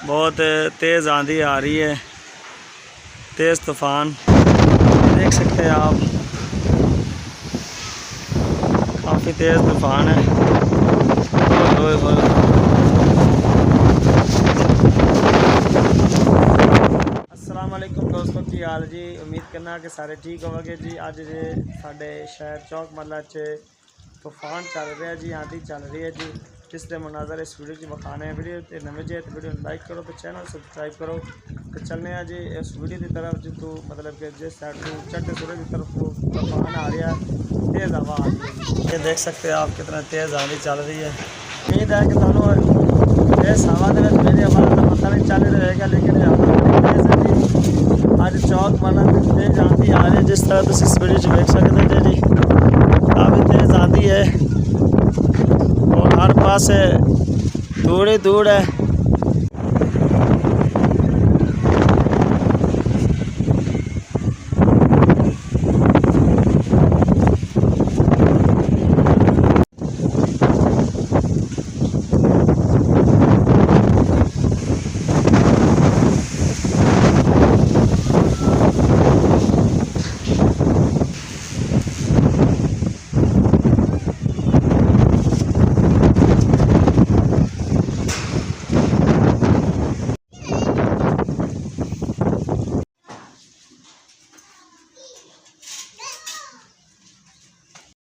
बहुत तेज़ आंधी आ रही है, तेज़ तूफ़ान देख सकते हैं आप। काफ़ी तेज़ तूफ़ान है। अस्सलाम वालेकुम दोस्तों, की हाल जी। उम्मीद करना कि सारे ठीक होवगे जी। अज जे साडे शहर चौक महला च तूफान चल रहा है जी, आंधी चल रही है जी। जिसके मनाजर इस वीडियो च विखाने हैं। वीडियो नवे जे तो वीडियो लाइक करो तो चैनल सबसक्राइब करो। तो चलने जी इस वीडियो की तरफ जितों मतलब कि जिस साइड को चढ़ते सूरज की तरफ तूफान आ रहा है, तेज़ हवा आ रही है। ये देख सकते हैं आप कितना तेज़ आंधी चल रही है। उम्मीद है कि थानू इस हवा के मेरी आवाज़ का पता नहीं चल रहेगा, लेकिन हवा तेज़ है जी। अज चौक वाला तेज़ आंधी आ रही है, जिस तरह तुम इस वीडियो च देख सकते हो जी। काफ़ी तेज़ आंधी है और हर पास धूड़ ही धूड़ है।